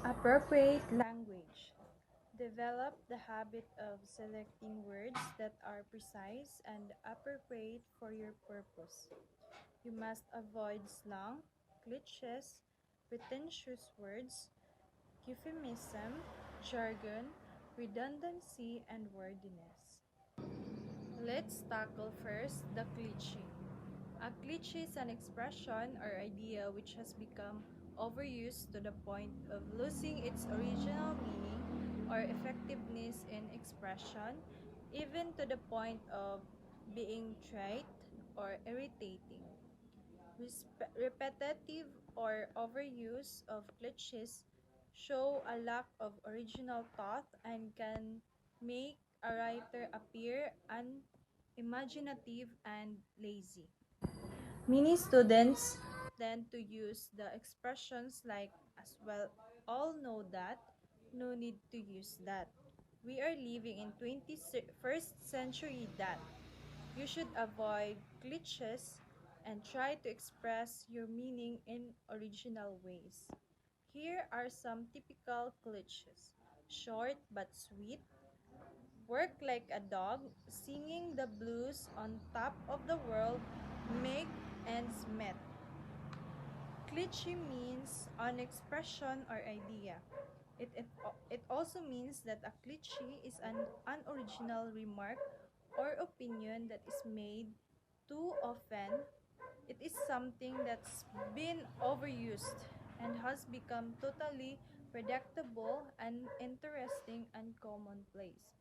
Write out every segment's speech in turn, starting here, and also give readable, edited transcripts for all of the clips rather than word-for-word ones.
Appropriate language. Develop the habit of selecting words that are precise and appropriate for your purpose. You must avoid slang, cliches, pretentious words, euphemism, jargon, redundancy, and wordiness. Let's tackle first the cliche. A cliche is an expression or idea which has become overused to the point of losing its original meaning or effectiveness in expression, even to the point of being trite or irritating. Repetitive or overuse of cliches show a lack of original thought and can make a writer appear unimaginative and lazy. Many students tend to use the expressions like as well all know that, no need to use that. We are living in 21st century that you should avoid cliches and try to express your meaning in original ways. Here are some typical cliches. Short but sweet. Work like a dog, singing the blues on top of the world, make ends meet. Cliche means an expression or idea. It also means that a cliche is an unoriginal remark or opinion that is made too often. It is something that's been overused and has become totally predictable and interesting and commonplace.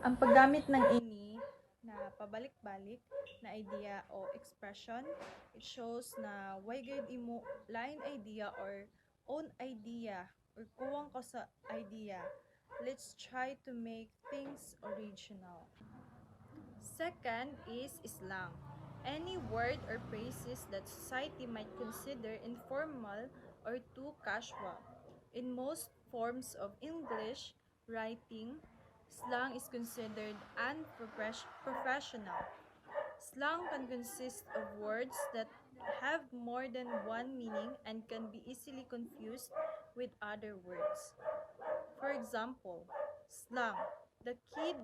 Ang paggamit ng ini na pabalik-balik na idea o expression, it shows na why gayud imo lain idea or own idea or kuwang ko sa idea. Let's try to make things original. Second is slang. Any word or phrases that society might consider informal or too casual. In most forms of English writing, slang is considered unprofessional. Slang can consist of words that have more than one meaning and can be easily confused with other words. For example, slang. The kid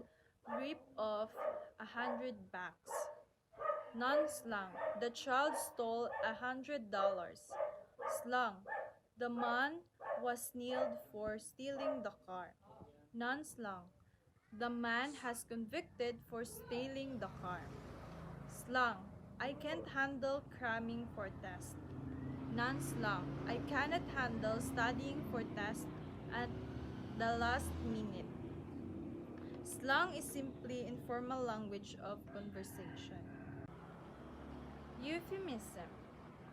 ripped off 100 bucks. Non-slang. The child stole $100. Slang. The man was nailed for stealing the car. Non-slang. The man has convicted for stealing the car. Slang. I can't handle cramming for test. Non-slang. I cannot handle studying for test at the last minute. Slang is simply informal language of conversation. Euphemism.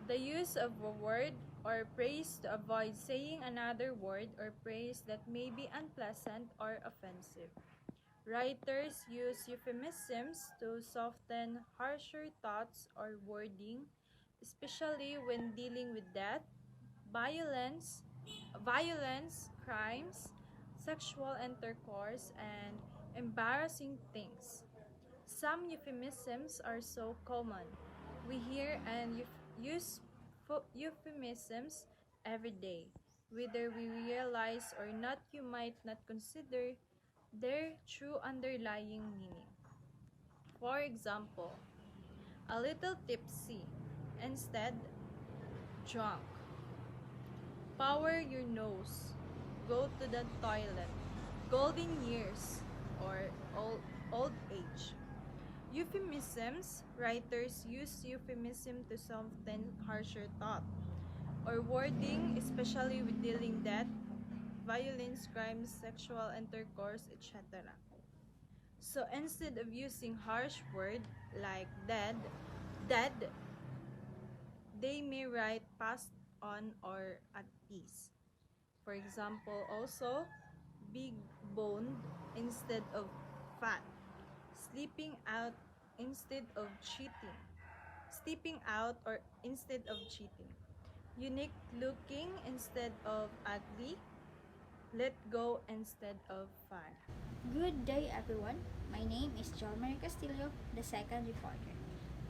The use of a word or phrase to avoid saying another word or phrase that may be unpleasant or offensive. Writers use euphemisms to soften harsher thoughts or wording, especially when dealing with death, violence, crimes, sexual intercourse, and embarrassing things. Some euphemisms are so common. We hear and use euphemisms every day. Whether we realize or not, you might not consider their true underlying meaning. For example, a little tipsy, instead, drunk. Power your nose, go to the toilet. Golden years, or old age. Euphemisms. Writers use euphemism to soften harsher thought or wording, especially with dealing death, violence, crimes, sexual intercourse, etc. So instead of using harsh word like dead, they may write passed on or at peace. For example, also big boned instead of fat, sleeping out instead of cheating, stepping out or instead of cheating, unique looking instead of ugly, let go instead of fun. Good day, everyone. My name is Jomar Castillo, the second reporter,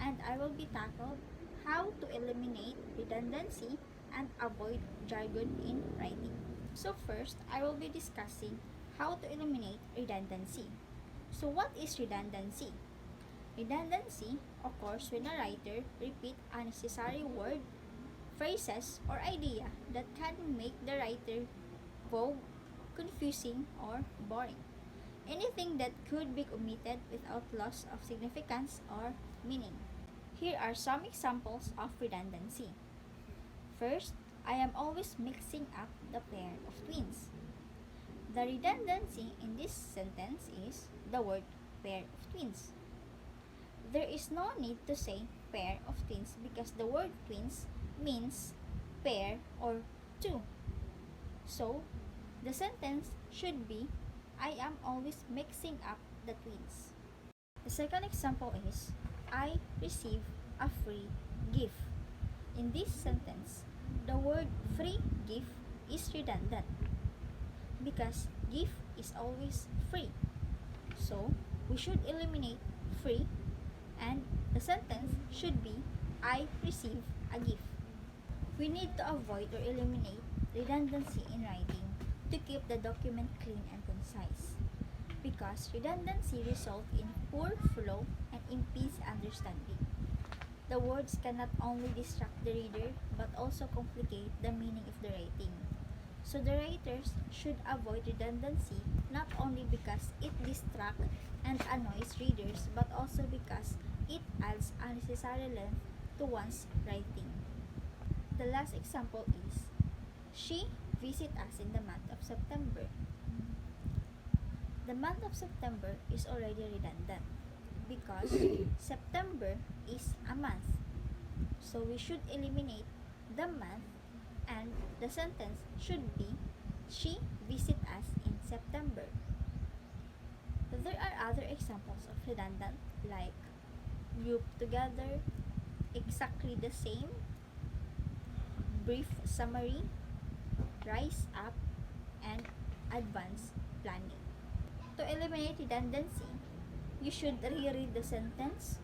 and I will be tackled how to eliminate redundancy and avoid jargon in writing. So first, I will be discussing how to eliminate redundancy. So what is redundancy? Redundancy occurs when a writer repeats unnecessary word, phrases, or idea that can make the writer vague, confusing, or boring. Anything that could be omitted without loss of significance or meaning. Here are some examples of redundancy. First, I am always mixing up the pair of twins. The redundancy in this sentence is the word pair of twins. There is no need to say pair of twins because the word twins means pair or two. So, the sentence should be I am always mixing up the twins. The second example is I receive a free gift. In this sentence, the word free gift is redundant because gift is always free. So, we should eliminate free and the sentence should be I receive a gift. We need to avoid or eliminate redundancy in writing to keep the document clean and concise because redundancy results in poor flow and impedes understanding. The words can not only distract the reader but also complicate the meaning of the writing. So the writers should avoid redundancy not only because it distracts and annoys readers but also because it adds unnecessary length to one's writing. The last example is, she visit us in the month of September. The month of September is already redundant because September is a month. So we should eliminate the month and the sentence should be, she visit us in September. There are other examples of redundant like group together, exactly the same, brief summary, rise up, and advanced planning. To eliminate redundancy, you should reread the sentence,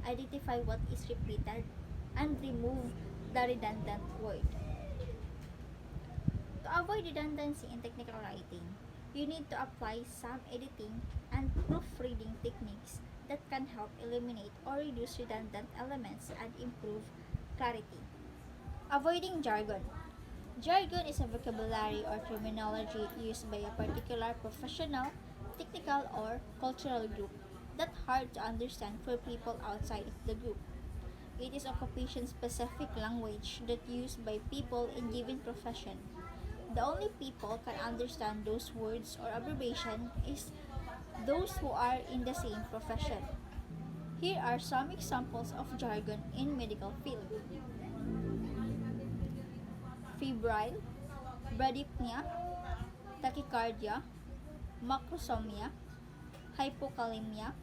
identify what is repeated, and remove the redundant word. To avoid redundancy in technical writing, you need to apply some editing and proofreading techniques that can help eliminate or reduce redundant elements and improve clarity. Avoiding jargon. Jargon is a vocabulary or terminology used by a particular professional, technical, or cultural group that's hard to understand for people outside of the group. It is occupation-specific language that used by people in given profession. The only people can understand those words or abbreviation is those who are in the same profession. Here are some examples of jargon in medical field. Febrile, bradypnea, tachycardia, macrosomia, hypokalemia,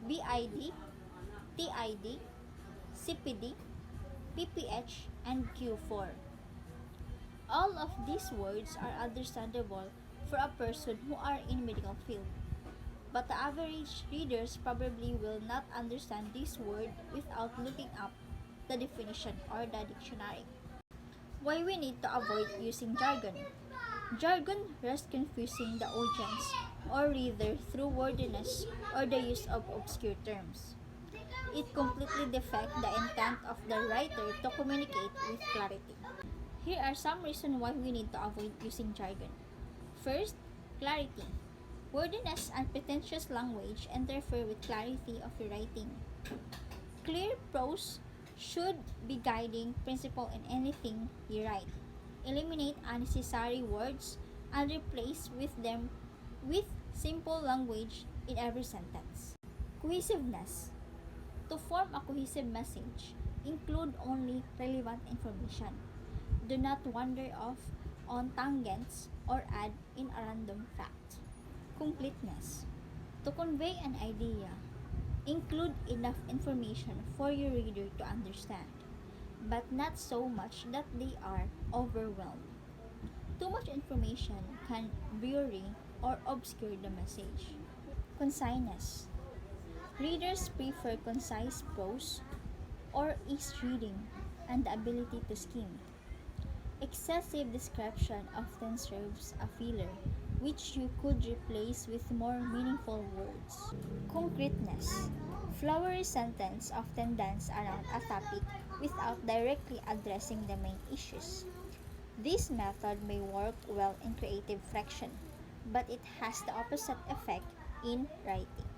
BID, TID, CPD, PPH, and Q4. All of these words are understandable for a person who are in medical field, but the average readers probably will not understand this word without looking up the definition or the dictionary. Why we need to avoid using jargon? Jargon risks confusing the audience or reader through wordiness or the use of obscure terms. It completely defects the intent of the writer to communicate with clarity. Here are some reasons why we need to avoid using jargon. First, clarity. Wordiness and pretentious language interfere with clarity of your writing. Clear prose should be guiding principle in anything you write. Eliminate unnecessary words and replace them with simple language in every sentence. Cohesiveness. To form a cohesive message, include only relevant information. Do not wander off on tangents or add in a random fact. Completeness. To convey an idea, include enough information for your reader to understand, but not so much that they are overwhelmed. Too much information can blurry or obscure the message. Conciseness. Readers prefer concise prose or ease reading and the ability to skim. Excessive description often serves a filler, which you could replace with more meaningful words. Concreteness. Flowery sentence often dance around a topic without directly addressing the main issues. This method may work well in creative fiction, but it has the opposite effect in writing.